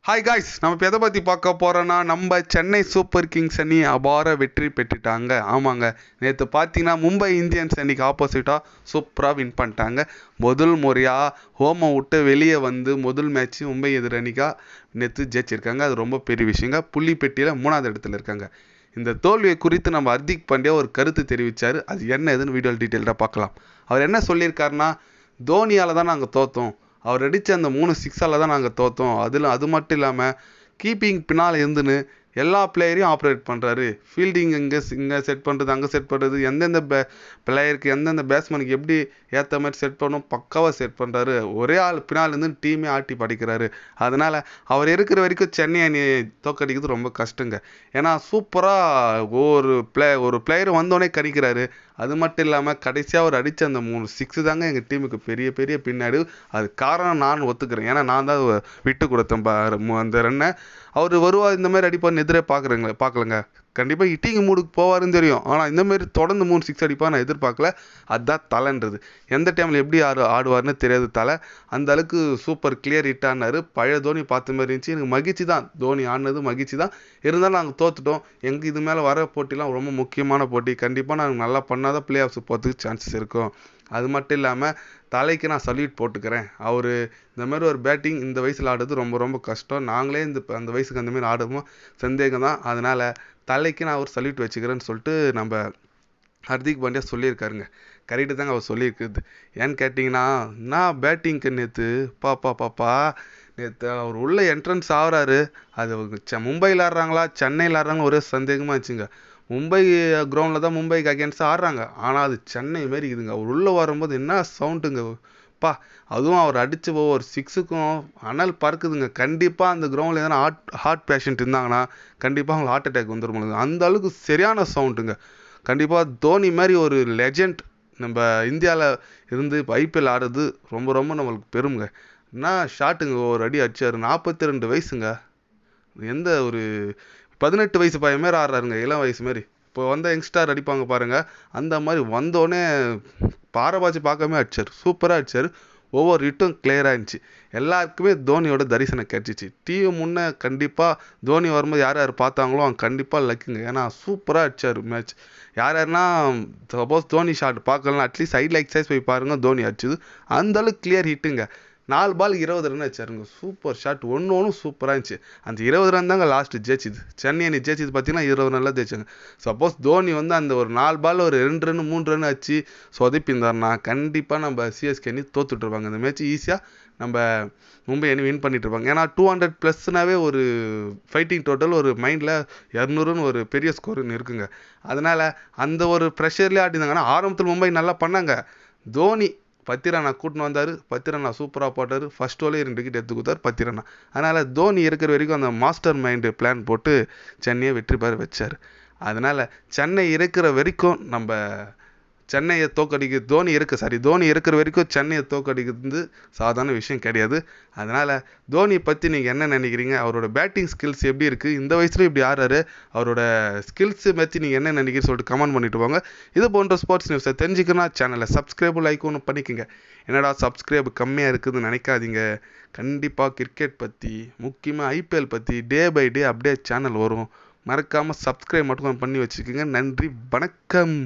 Hi guys, நம்ம இப்போ எதை பற்றி பார்க்க போகிறோன்னா, நம்ம சென்னை சூப்பர் கிங்ஸ் அணி அபார வெற்றி பெற்றுட்டாங்க. ஆமாங்க, நேற்று பார்த்தீங்கன்னா மும்பை இந்தியன்ஸ் அணிக்கு ஆப்போசிட்டாக சூப்பராக வின் பண்ணிட்டாங்க. முதல் முறையாக ஹோமை விட்டு வெளியே வந்து முதல் மேட்ச்சு மும்பை எதிர் அணிக்காக நேற்று ஜெயிச்சிருக்காங்க. அது ரொம்ப பெரிய விஷயங்க. புள்ளி பெட்டியில் 3வது இடத்துல இருக்காங்க. இந்த தோல்வியை குறித்து நம்ம ஹர்திக் பாண்டியா ஒரு கருத்து தெரிவித்தார். அது என்ன எதுன்னு வீடியோ டீட்டெயில்டாக பார்க்கலாம். அவர் என்ன சொல்லியிருக்காருன்னா, தோனியால் தான் நாங்கள் தோற்றோம், அவர் அடித்த அந்த 3 சிக்ஸால் தான் நாங்கள் தோற்றோம். அது மட்டும் இல்லாமல் கீப்பிங் பின்னால் இருந்துன்னு எல்லா பிளேயரையும் ஆப்ரேட் பண்ணுறாரு. ஃபீல்டிங் இங்கே செட் பண்ணுறது, அங்கே செட் பண்ணுறது, எந்தெந்த பிளேயருக்கு எந்தெந்த பேட்ஸ்மேனுக்கு எப்படி ஏற்ற மாதிரி செட் பண்ணணும் பக்காவாக செட் பண்ணுறாரு. ஒரே ஆள் பின்னால் இருந்து டீமே ஆட்டி படிக்கிறாரு. அதனால் அவர் இருக்கிற வரைக்கும் சென்னை அணி தோக்கடிக்கிறது ரொம்ப கஷ்டங்க. ஏன்னா சூப்பராக ஒரு பிளேயர் வந்தோடனே கணிக்கிறாரு. அது மட்டும் இல்லாமல் கடைசியாக அவர் அடித்த அந்த 3 சிக்ஸு தாங்க எங்கள் டீமுக்கு பெரிய பெரிய பின்னாடி. அது காரணம் நான் ஒத்துக்கிறேன். ஏன்னா நான் தான் விட்டு கொடுத்தேன் அந்த ரன்னை. அவர் வருவார் இந்த மாதிரி அடிப்பார்னு எதிரே பார்க்கலங்க. கண்டிப்பாக ஹிட்டிங் மூடுக்கு போவாருன்னு தெரியும். ஆனால் இந்தமாரி தொடர்ந்து 3 சிக்ஸ் அடிப்பார் நான் எதிர்பார்க்கல. அதுதான் தலைன்றது. எந்த டைமில் எப்படி ஆடுவார்னு தெரியாது தலை. அந்த அளவுக்கு சூப்பர் கிளியர் ஹிட் ஆனார். பழைய தோனி பார்த்த மாதிரி இருந்துச்சு. எனக்கு மகிழ்ச்சி தான், தோனி ஆடினது மகிழ்ச்சி தான். இருந்தாலும் நாங்கள் தோற்றுட்டோம். எங்கள் இது மேலே வர போட்டிலாம் ரொம்ப முக்கியமான போட்டி. கண்டிப்பாக நாங்கள் நல்லா பண்ணாதான் பிளே ஆஃப்ஸ் போகிறதுக்கு சான்சஸ் இருக்கும். அது மட்டும் இல்லாமல் தலைக்கு நான் சல்யூட் போட்டுக்கிறேன். அவர் இந்த மாதிரி ஒரு பேட்டிங் இந்த வயசில் ஆடுறது ரொம்ப ரொம்ப கஷ்டம். நாங்களே அந்த வயசுக்கு அந்த மாதிரி ஆடுவோம் சந்தேகம் தான். அதனால் தலைக்கு நான் ஒரு சல்யூட் வச்சுக்கிறேன்னு சொல்லிட்டு நம்ம ஹர்திக் பாண்டியா சொல்லியிருக்காருங்க. கரெக்டு தாங்க அவர் சொல்லியிருக்குது. ஏன்னு கேட்டிங்கன்னா, நான் பேட்டிங்க்கு நேற்று பாப்பா நேற்று அவர் உள்ள என்ட்ரன்ஸ் ஆகிறாரு. அது மும்பையில் ஆடுறாங்களா சென்னையில் ஆடுறாங்களா ஒரே சந்தேகமாக இருந்துச்சுங்க. மும்பை கிரவுண்டில் தான் மும்பைக்கு அகேன்ஸ்டாக ஆடுறாங்க. ஆனால் அது சென்னை மாரி இதுங்க. அவர் உள்ளே வரும்போது என்ன சவுண்டுங்க அதுவும் அவர் அடித்த ஒவ்வொரு சிக்ஸுக்கும் அனல் பறக்குதுங்க. கண்டிப்பாக அந்த கிரவுண்டில் எதனா ஹார்ட் பேஷண்ட் இருந்தாங்கன்னா கண்டிப்பாக அவங்களுக்கு ஹார்ட் அட்டாக் வந்துடும். அந்த அளவுக்கு சரியான சவுண்டுங்க. கண்டிப்பாக தோனி மாதிரி ஒரு லெஜண்ட் நம்ம இந்தியாவில் இருந்து ஐபிஎல் ஆடுறது ரொம்ப ரொம்ப நம்மளுக்கு பெருமைங்க. என்ன ஷாட்டுங்க, ஒரு அடி அடிச்சார். 42 வயசுங்க. எந்த ஒரு 18 வயசு பையன் மாரி ஆடுறாருங்க, இளம் வயசு மாரி. இப்போ வந்த யங்ஸ்டார் அடிப்பாங்க பாருங்கள், அந்த மாதிரி வந்தோடனே பாரபாச்சி பார்க்காம அடிச்சார். சூப்பராக அடிச்சார். ஒவ்வொரு ஹிட்டும் கிளியராக இருந்துச்சு. எல்லாருக்குமே தோனியோட தரிசனம் கிடச்சிச்சு. டிவி முன்னே கண்டிப்பாக தோனி வரும்போது யார் யார் பார்த்தாங்களோ அவங்க கண்டிப்பாக லக்குங்க. ஏன்னா சூப்பராக அடிச்சார் மேட்ச். யாருன்னா சப்போஸ் தோனி ஷாட் பார்க்கலாம், அட்லீஸ்ட் சைடில் எக்ஸசைஸ் போய் பாருங்கள். தோனி அடிச்சது அந்தளவுக்கு கிளியர் ஹிட்டுங்க. 4 பால் 20 ரன் அடிச்சாருங்க. சூப்பர் ஷாட், ஒன்று சூப்பராக இருந்துச்சு. அந்த 20 ரன் தாங்க லாஸ்ட்டு ஜெயிச்சிது. சென்னை அணி ஜெயிச்சிது பார்த்தீங்கன்னா 20 ரன்லாம் ஜெயிச்சாங்க. சப்போஸ் தோனி வந்து அந்த ஒரு 4 பால் ஒரு 2 ரன் 3 ரன் அடிச்சு சொதப்பியிருந்தாருன்னா கண்டிப்பாக நம்ம சிஎஸ்கே அணி தோத்துட்ருப்பாங்க. இந்த மேட்ச் ஈஸியாக நம்ம மும்பை அணி வின் பண்ணிட்டு இருப்பாங்க. ஏன்னா 200+ ஒரு ஃபைட்டிங் டோட்டல் ஒரு மைண்டில் 200ன்னு ஒரு பெரிய ஸ்கோருன்னு இருக்குங்க. அதனால் அந்த ஒரு ப்ரெஷர்லேயே ஆட்டியிருந்தாங்கன்னா ஆரம்பத்தில் மும்பை நல்லா பண்ணாங்க. தோனி 10 ரன்னா கூட்டின்னு வந்தார். 10 ரன்னா சூப்பராக போட்டார். ஃபர்ஸ்ட் ஓவரே 2 விக்கெட் எடுத்து கொடுத்தார். 10 ரன்னா. அதனால் தோனி இருக்கிற வரைக்கும் அந்த மாஸ்டர் மைண்டு பிளான் போட்டு சென்னையை வெற்றி பெற வச்சார். அதனால் சென்னை இருக்கிற வரைக்கும் நம்ம சென்னையை தோனி இருக்கிற வரைக்கும் சென்னையை தோக்கடிக்கிறது சாதாரண விஷயம் கிடையாது. அதனால் தோனியை பற்றி நீங்கள் என்ன நினைக்கிறீங்க? அவரோட பேட்டிங் ஸ்கில்ஸ் எப்படி இருக்குது? இந்த வயசுல இப்படி ஆடுறாரு. அவரோட ஸ்கில்ஸை பற்றி நீங்கள் என்ன நினைக்கிறீங்கன்னு சொல்லிட்டு கமெண்ட் பண்ணிட்டு போங்க. இது போன்ற ஸ்போர்ட்ஸ் நியூஸை தெரிஞ்சுக்கணும் சேனலை சப்ஸ்கிரைப் லைக் ஒன்று பண்ணிக்கோங்க. என்னடா சப்ஸ்கிரைப் கம்மியாக இருக்குதுன்னு நினைக்காதீங்க. கண்டிப்பாக கிரிக்கெட் பற்றி முக்கியமாக ஐபிஎல் பற்றி day by day update channel வரும். மறக்காமல் சப்ஸ்கிரைப் மட்டும் பண்ணி வச்சுக்கோங்க. நன்றி, வணக்கம்.